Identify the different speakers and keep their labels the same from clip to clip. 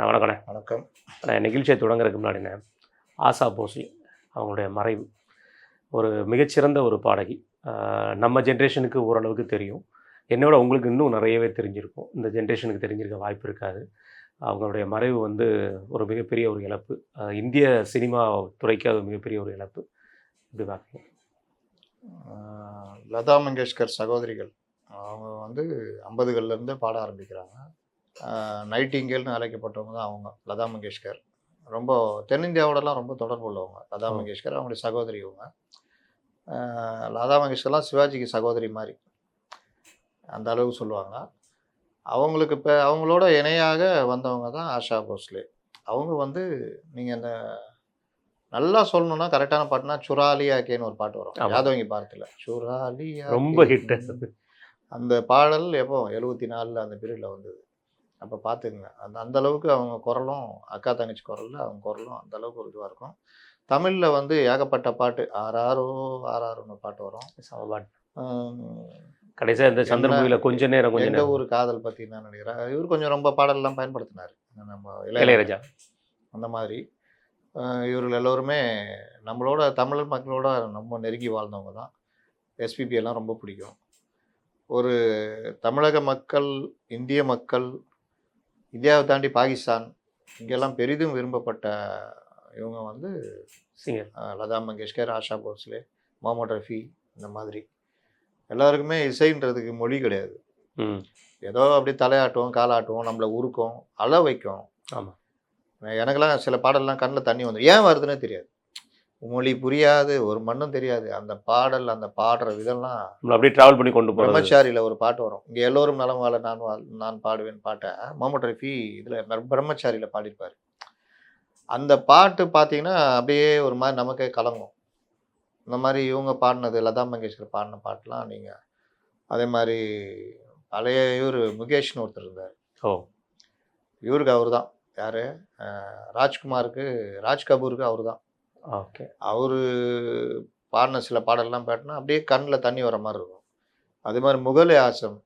Speaker 1: வணக்கண்ணே.
Speaker 2: வணக்கம்.
Speaker 1: நிகழ்ச்சியை தொடங்குறதுக்கு முன்னாடிண்ணே, ஆஷா போஸ்லே அவங்களுடைய மறைவு. ஒரு மிகச்சிறந்த ஒரு பாடகி. நம்ம ஜென்ரேஷனுக்கு ஓரளவுக்கு தெரியும். என்னோட உங்களுக்கு இன்னும் நிறையவே தெரிஞ்சிருக்கும். இந்த ஜென்ரேஷனுக்கு தெரிஞ்சிருக்க வாய்ப்பு இருக்காது. அவங்களுடைய மறைவு வந்து ஒரு மிகப்பெரிய ஒரு இழப்பு. இந்திய சினிமா துறைக்கு அது மிகப்பெரிய ஒரு இழப்பு. எப்படி பார்க்குறீங்க?
Speaker 2: லதா மங்கேஷ்கர் சகோதரிகள் அவங்க வந்து 50கள்லேருந்து பாட ஆரம்பிக்கிறாங்க. நைட்டிங்கேல்னு அழைக்கப்பட்டவங்க தான் அவங்க, லதா மங்கேஷ்கர். ரொம்ப தென்னிந்தியாவோடலாம் ரொம்ப தொடர்பு உள்ளவங்க லதா மங்கேஷ்கர். அவங்களுடைய சகோதரி இவங்க. லதா மங்கேஷ்கர்லாம் சிவாஜிக்கு சகோதரி மாதிரி அந்த அளவுக்கு சொல்லுவாங்க. அவங்களுக்கு இப்போ அவங்களோட இணையாக வந்தவங்க தான் ஆஷா போஸ்லே. அவங்க வந்து நீங்கள் இந்த நல்லா சொல்லணும்னா கரெக்டான பாட்டுனா சுராலியா கேன்னு ஒரு பாட்டு வரும், யாதவங்கி பாரத்தில். சுராலியா
Speaker 1: ரொம்ப ஹிட்.
Speaker 2: அந்த பாடல் எப்போ 74 அந்த பீரியடில் வந்தது. அப்போ பார்த்துக்குங்க, அந்த அளவுக்கு அவங்க குரலும், அக்கா தங்கச்சி குரலில் அவங்க குரலும் அந்த அளவுக்கு ஒரு இதுவாக இருக்கும். தமிழில் வந்து ஏகப்பட்ட பாட்டு, ஆறாரோ ஆறாரோன்னு பாட்டு வரும்.
Speaker 1: கடைசியாக இந்த சந்திரமுகியில் கொஞ்ச நேரம்
Speaker 2: எந்த ஒரு காதல் பற்றி நான் நினைக்கிறேன். இவர் கொஞ்சம் ரொம்ப பாடல்லாம் பயன்படுத்தினார், நம்ம
Speaker 1: இளையராஜா.
Speaker 2: அந்த மாதிரி இவர்கள் எல்லோருமே நம்மளோட தமிழ் மக்களோட ரொம்ப நெருங்கி வாழ்ந்தவங்க தான். எஸ்பிபி எல்லாம் ரொம்ப பிடிக்கும். ஒரு தமிழக மக்கள், இந்திய மக்கள், இந்தியாவை தாண்டி பாகிஸ்தான் இங்கெல்லாம் பெரிதும் விரும்பப்பட்ட இவங்க வந்து லதா மங்கேஷ்கர், ஆஷா போஸ்லே, முகமது ரஃபி. இந்த மாதிரி எல்லாருக்குமே இசைன்றதுக்கு மொழி கிடையாது. ஏதோ அப்படி தலையாட்டுவோம், காலாட்டுவோம், நம்மளை உருக்கும், அழ வைக்கும்.
Speaker 1: ஆமாம்,
Speaker 2: எனக்கெல்லாம் சில பாடல்லாம் கண்ணில் தண்ணி வந்துடும். ஏன் வருதுன்னே தெரியாது, மொழி புரியாது, ஒரு மண்ணும் தெரியாது. அந்த பாடல், அந்த பாடுற விதம்லாம்
Speaker 1: அப்படியே ட்ராவல் பண்ணி கொண்டு போகிறோம்.
Speaker 2: பிரம்மச்சாரியில் ஒரு பாட்டு வரும், இங்கே எல்லோரும் நலம் வாழ நான் பாடுவேன் பாட்டை முகமது ரஃபி இதில் பிரம்மச்சாரியில் பாடியிருப்பார். அந்த பாட்டு பார்த்தீங்கன்னா அப்படியே ஒரு மாதிரி நமக்கே கலங்கும். இந்த மாதிரி இவங்க பாடினது, லதா மங்கேஷ்கர் பாடின பாட்டுலாம் நீங்கள் அதே மாதிரி பழைய இவர் முகேஷ்னு ஒருத்தர் இருந்தார். இவருக்கு அவர் தான் யார், ராஜ்குமாருக்கு, ராஜ் கபூருக்கு அவர் தான்.
Speaker 1: ஓகே.
Speaker 2: அவர் பாடின சில பாடல்லாம் பாட்டினா அப்படியே கண்ணில் தண்ணி வர மாதிரி இருக்கும். அதே மாதிரி முகலே ஆசம்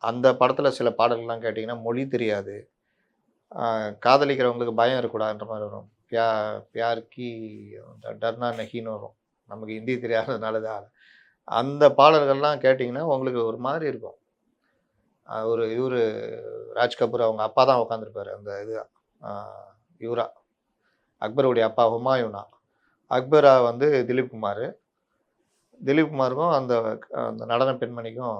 Speaker 2: அந்த படத்தில் சில பாடல்கள்லாம் கேட்டிங்கன்னா மொழி தெரியாது, காதலிக்கிறவங்களுக்கு பயம் இருக்கக்கூடாதுன்ற மாதிரி வரும். பியார்கி டர்னா நஹின்னு வரும், நமக்கு ஹிந்தி தெரியாததுனால தான். அந்த பாடல்கள்லாம் கேட்டிங்கன்னா உங்களுக்கு ஒரு மாதிரி இருக்கும். இவர் ராஜ் கபூர் அவங்க அப்பா தான் உட்காந்துருப்பார் அந்த இது இவரா, அக்பருடைய அப்பா ஹுமாயூனா. அக்பரா வந்து திலீப் குமாருக்கும் அந்த நடன பெண்மணிக்கும்,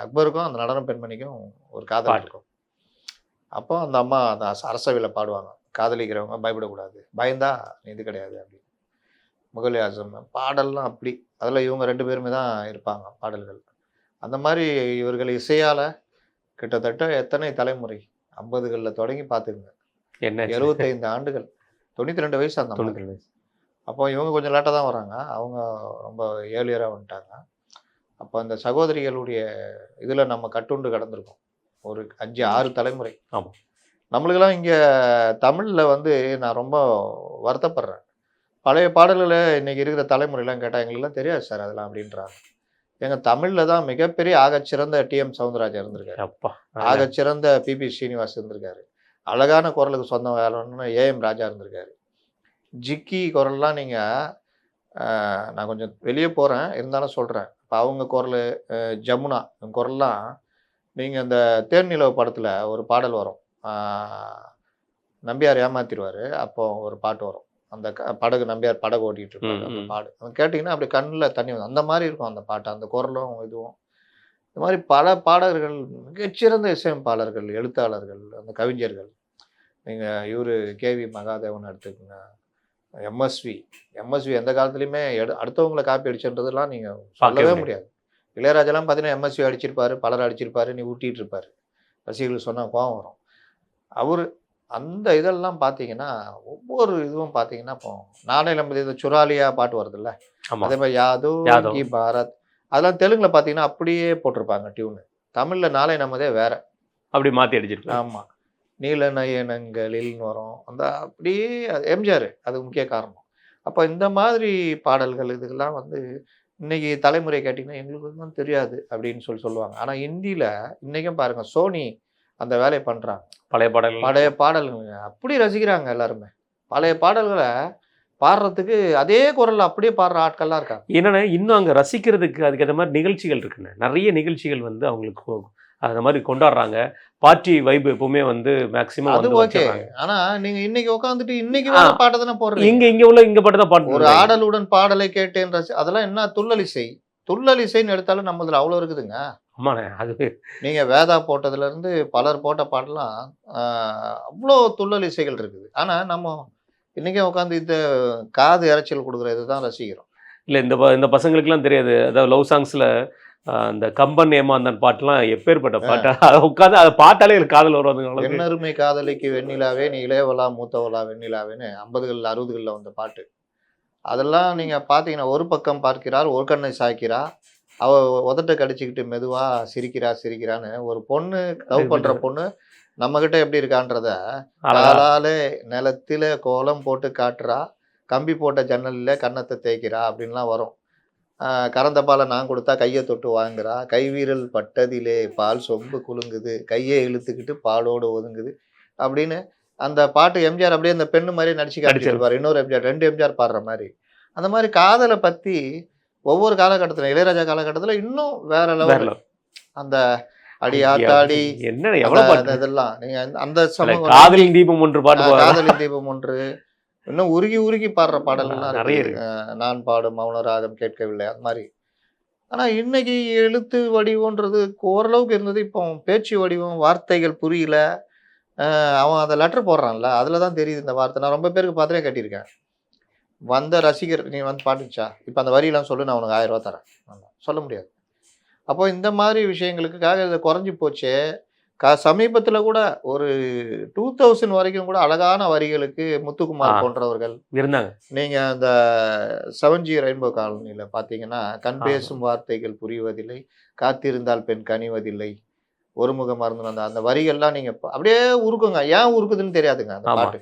Speaker 2: அக்பருக்கும் அந்த நடன பெண்மணிக்கும் ஒரு காதல் இருக்கும். அப்போ அந்த அம்மா அந்த அரசவையில் பாடுவாங்க, காதலிக்கிறவங்க பயப்படக்கூடாது, பயந்தா இது கிடையாது அப்படின்னு. முகலே ஆசம் பாடல்லாம் அப்படி, அதில் இவங்க 2 பேருமே தான் இருப்பாங்க பாடல்கள். அந்த மாதிரி இவர்கள் இசையால் கிட்டத்தட்ட எத்தனை தலைமுறை, 50களில் தொடங்கி பார்த்துக்குங்க, 75 ஆண்டுகள், 92 வயசு அந்த 92 வயசு. அப்போ இவங்க கொஞ்சம் லேட்டாக தான் வராங்க, அவங்க ரொம்ப ஏர்லியராக வந்துட்டாங்க. அப்போ அந்த சகோதரிகளுடைய இதில் நம்ம கட்டுண்டு கடந்திருக்கோம் ஒரு 5-6 தலைமுறை.
Speaker 1: ஆமாம்.
Speaker 2: நம்மளுக்கெல்லாம் இங்கே தமிழில் வந்து நான் ரொம்ப வருத்தப்படுறேன். பழைய பாடல்களை இன்றைக்கி இருக்கிற தலைமுறையெல்லாம் கேட்டால் எங்களுக்குலாம் தெரியாது சார் அதெல்லாம் அப்படின்றாங்க. எங்கள் தமிழில் தான் மிகப்பெரிய ஆகச்சிறந்த டிஎம் சவுந்தரராஜன் இருந்திருக்காரு, ஆகச்சிறந்த பிபி ஸ்ரீனிவாஸ் இருந்திருக்காரு, அழகான குரலுக்கு சொந்தம் வேலைன்னு ஏஎம் ராஜா இருந்திருக்காரு. ஜிக்கி குரல்லாம் நீங்கள், நான் கொஞ்சம் வெளியே போகிறேன் இருந்தாலும் சொல்கிறேன், இப்போ அவங்க குரல், ஜமுனா குரல்லாம் நீங்கள் இந்த தேர்நிலவு படத்தில் ஒரு பாடல் வரும், நம்பியார் ஏமாத்திடுவார், அப்போ ஒரு பாட்டு வரும், அந்த படகு நம்பியார் படகு ஓட்டிகிட்டு இருப்பாரு, அந்த பாடு அது கேட்டிங்கன்னா அப்படி கண்ணில் தண்ணி வந்து அந்த மாதிரி இருக்கும் அந்த பாட்டு, அந்த குரலும் இதுவும். இந்த மாதிரி பல பாடகர்கள், மிகச்சிறந்த இசையமைப்பாளர்கள், எழுத்தாளர்கள், அந்த கவிஞர்கள். நீங்கள் இவர் கேவி மகாதேவன் எடுத்துக்கோங்க, எம்எஸ்வி எந்த காலத்துலையுமே அடுத்தவங்களை காப்பி அடிச்சுன்றதுலாம் நீங்கள் சொல்லவே முடியாது. இளையராஜெல்லாம் பார்த்தீங்கன்னா எம்எஸ்வி அடிச்சிருப்பாரு, பலர் அடிச்சிருப்பாரு, நீ ஊட்டிகிட்டு இருப்பார், ரசிகர்கள் சொன்னால் கோவம் வரும். அவர் அந்த இதெல்லாம் பார்த்தீங்கன்னா ஒவ்வொரு இதுவும் பார்த்தீங்கன்னா, இப்போ நானே நம்ம இந்த சுராலியா பாட்டு வருதுல்ல, அதே மாதிரி யாதோ பாரத், அதெல்லாம் தெலுங்கில் பார்த்தீங்கன்னா அப்படியே போட்டிருப்பாங்க டியூனு, தமிழில் நாளை நம்மதே வேற
Speaker 1: அப்படி மாற்றி அடிச்சிருப்பாங்க.
Speaker 2: ஆமாம், நீல நயனங்களில்னு வரும், அந்த அப்படியே எம்ஜிஆர் அது முக்கிய காரணம். அப்போ இந்த மாதிரி பாடல்கள் இதுக்கெல்லாம் வந்து இன்றைக்கி தலைமுறை கேட்டிங்கன்னா எங்களுக்கு ஒன்றும் தெரியாது அப்படின்னு சொல்லுவாங்க. ஆனால் ஹிந்தியில் இன்றைக்கும் பாருங்கள், சோனி அந்த வேலையை பண்றாங்க.
Speaker 1: பழைய பாடல்கள்.
Speaker 2: பழைய பாடல்கள் அப்படி ரசிக்கிறாங்க எல்லாருமே. பழைய பாடல்களை பாடுறதுக்கு அதே குரல்ல அப்படியே பாடுற ஆட்கள்லாம் இருக்காங்க.
Speaker 1: என்னன்னா இன்னும் அங்கே ரசிக்கிறதுக்கு அதுக்கேற்ற மாதிரி நிகழ்ச்சிகள் இருக்குண்ணே. நிறைய நிகழ்ச்சிகள் வந்து அவங்களுக்கு அந்த மாதிரி கொண்டாடுறாங்க. பார்ட்டி வைப் எப்பவுமே வந்து மேக்ஸிமம்
Speaker 2: அது
Speaker 1: வந்து
Speaker 2: ஓகே.
Speaker 1: வச்சிடுறாங்க.
Speaker 2: ஆனா நீங்க இன்னைக்கு உட்காந்துட்டு இன்னைக்கு வர பாட்டை தானே போடுறீங்க.
Speaker 1: இங்க பாட்டு தான் பாட்டு.
Speaker 2: ஒரு ஆடலுடன் பாடலை கேட்டேன் அதெல்லாம் என்ன துள்ளல் இசை. துள்ளல் இசைன்னு எடுத்தாலும் நம்மதுல அவ்வளோ இருக்குதுங்க.
Speaker 1: ஆமாண்ணே. அது
Speaker 2: நீங்க வேதா போட்டதுல இருந்து பலர் போட்ட பாட்டெல்லாம் அவ்வளோ துள்ளல் இசைகள் இருக்குது. ஆனா நம்ம இன்னைக்கே உட்காந்து இந்த காது இறைச்சல் கொடுக்குற இதுதான் ரசிக்கிறோம்.
Speaker 1: இல்லை இந்த பசங்களுக்குலாம் தெரியாது. அதாவது லவ் சாங்ஸில் அந்த கம்பன் ஏமாந்தன் பாட்டுலாம் எப்பேற்பட்ட பாட்டு. அதை உட்காந்து அதை பாட்டாலே காதல் வருவாங்க.
Speaker 2: எண்ணருமை காதலிக்கு வெண்ணிலாவே நீ இளையவளா மூத்தவளா வெண்ணிலாவேன்னு 50கள் 60களில் வந்த பாட்டு. அதெல்லாம் நீங்க பார்த்தீங்கன்னா, ஒரு பக்கம் பார்க்கிறார் ஒரு கண்ணை சாய்க்கிறா, அவ உதட்ட கடிச்சிக்கிட்டு மெதுவா சிரிக்கிறான்னு ஒரு பொண்ணு லவ் பண்ற பொண்ணு நம்மகிட்ட எப்படி இருக்கான்றத காலாலே நிலத்தில கோலம் போட்டு காட்டுறா, கம்பி போட்ட ஜன்னலில் கன்னத்தை தேய்க்கிறா அப்படின்லாம் வரும். கறந்த பாலை நான் கொடுத்தா கையை தொட்டு வாங்குறா, கைவீரல் பட்டதிலே பால் சொம்பு குலுங்குது, கையை இழுத்துக்கிட்டு பாலோடு ஒதுங்குது அப்படின்னு அந்த பாட்டு எம்ஜிஆர் அப்படியே அந்த பெண்ணு மாதிரி நடிச்சு காட்டிச்சிருப்பார். இன்னொரு எம்ஜிஆர் 2 எம்ஜிஆர் பாடுற மாதிரி. அந்த மாதிரி காதலை பற்றி ஒவ்வொரு காலகட்டத்தில் இளையராஜா காலகட்டத்தில் இன்னும் வேற லெவல் அந்த அடி ஆத்தாடி
Speaker 1: என்ன
Speaker 2: இதெல்லாம் நீங்க அந்த சமூகம்
Speaker 1: காதலின் தீபம் ஒன்று பாட்டு,
Speaker 2: காதலின் தீபம் ஒன்று இன்னும் உருகி பாடுற பாடல்கள்லாம்
Speaker 1: நிறைய
Speaker 2: இருக்கு. நான் பாடும் மௌனராகம் கேட்கவில்லை அந்த மாதிரி. ஆனா இன்னைக்கு எழுத்து வடிவம்ன்றது ஓரளவுக்கு இருந்தது. இப்போ பேச்சு வடிவம், வார்த்தைகள் புரியல. அவன் அதை லெட்டர் போடுறான்ல, அதுல தான் தெரியுது இந்த வார்த்தை. நான் ரொம்ப பேருக்கு பார்த்துட்டே கட்டியிருக்கேன். வந்த ரசிகர் நீ வந்து பாட்டுச்சா இப்போ அந்த வரியெல்லாம் சொல்லு, நான் உனக்கு 1000 ரூபா தரேன். சொல்ல முடியாது. அப்போ இந்த மாதிரி விஷயங்களுக்காக இதை குறைஞ்சி போச்சே. சமீபத்தில் கூட ஒரு 2000 வரைக்கும் கூட அழகான வரிகளுக்கு முத்துக்குமார் போன்றவர்கள்
Speaker 1: இருந்தாங்க.
Speaker 2: நீங்கள் அந்த 7G ரெயின்போ காலனியில் பார்த்தீங்கன்னா, கண் பேசும் வார்த்தைகள் புரிவதில்லை, காத்திருந்தால் பெண் கனிவதில்லை, ஒரு முகம் மறந்து அந்த அந்த வரிகள்லாம் நீங்கள் அப்படியே உருக்குங்க. ஏன் உருக்குதுன்னு தெரியாதுங்க அந்த பாட்டு.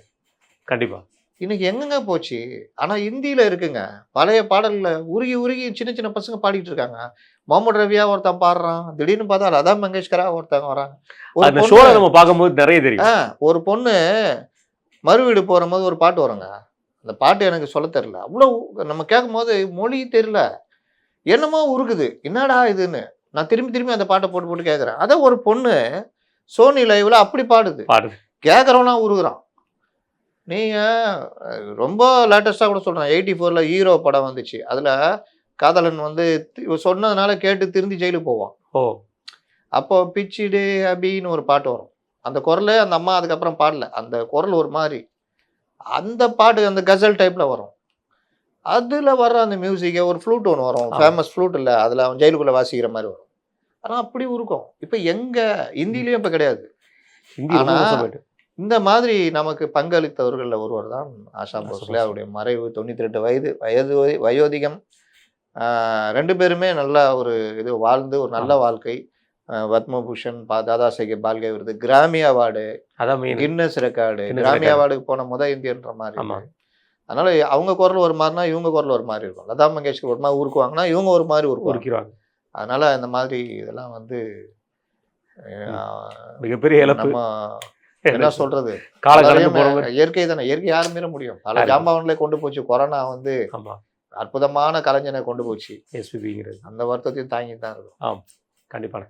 Speaker 1: கண்டிப்பாக
Speaker 2: இன்னைக்கு எங்கெங்க போச்சு. ஆனால் ஹிந்தியில் இருக்குங்க பழைய பாடலில் உருகி சின்ன சின்ன பசங்க பாடிட்டு இருக்காங்க. முகமது ரவியா ஒருத்தன் பாடுறான், திடீர்னு பார்த்தா லதா மங்கேஷ்கரா ஒருத்தவங்க வராங்க.
Speaker 1: நம்ம பார்க்கும்போது நிறைய தெரியும்.
Speaker 2: ஒரு பொண்ணு மறு வீடு போகிற போது ஒரு பாட்டு வருங்க. அந்த பாட்டு எனக்கு சொல்ல தெரியல. அவ்வளோ நம்ம கேட்கும் போது மொழி தெரியல, என்னமோ உருக்குது, என்னடா இதுன்னு நான் திரும்பி அந்த பாட்டை போட்டு கேட்குறேன். அதான் ஒரு பொண்ணு சோனி லைவ்ல அப்படி பாடுது, கேட்குறவனா உருகுறான். நீங்கள் ரொம்ப லேட்டஸ்ட்டாக கூட சொல்கிறேன், 84ல் ஹீரோ படம் வந்துச்சு. அதில் காதலன் வந்து சொன்னதுனால கேட்டு திருந்தி ஜெயிலுக்கு போவான். அப்போ பிச்சிடே அபின்னு ஒரு பாட்டு வரும். அந்த குரல் அந்த அம்மா அதுக்கப்புறம் பாடல, அந்த குரல் ஒரு மாதிரி அந்த பாட்டு அந்த கசல் டைப்பில் வரும். அதில் வர்ற அந்த மியூசிக்கை ஒரு ஃப்ளூட் ஒன்று வரும், ஃபேமஸ் ஃப்ளூட் இல்லை, அதில் அவன் ஜெயிலுக்குள்ளே வாசிக்கிற மாதிரி வரும். ஆனால் அப்படி இருக்கும். இப்போ எங்கே ஹிந்திலையும் இப்போ கிடையாது. ஆனால் இந்த மாதிரி நமக்கு பங்களித்தவர்களில் ஒருவர் தான் ஆஷா போஸ்லே. அவருடைய மறைவு 98 வயோதிகம். 2 பேருமே நல்ல ஒரு இது வாழ்ந்து ஒரு நல்ல வாழ்க்கை. பத்மபூஷன், தாதா சாஹேப் பால்கே விருது, கிராமி அவார்டு, கின்னஸ் ரெக்கார்டு, கிராமி அவார்டுக்கு போன இந்தியன்ற மாதிரி. அதனால அவங்க குரல் ஒரு மாதிரினா இவங்க குரல் ஒரு மாதிரி இருக்கும். லதா மங்கேஷ்கர் ஒரு மாதிரி உருக்குவாங்கன்னா இவங்க ஒரு மாதிரி உருக்குவாங்க. அதனால இந்த மாதிரி இதெல்லாம் வந்து மிகப்பெரிய நம்ம என்ன சொல்றது, இயற்கை தானே. இயற்கை யாரும் மீற முடியும். பல ஜாம்பவன்ல கொண்டு போச்சு கொரோனா வந்து, அற்புதமான கலைஞனை கொண்டு போச்சு. அந்த வருத்தத்தையும் தாங்கி தான் இருக்கும்.
Speaker 1: கண்டிப்பா.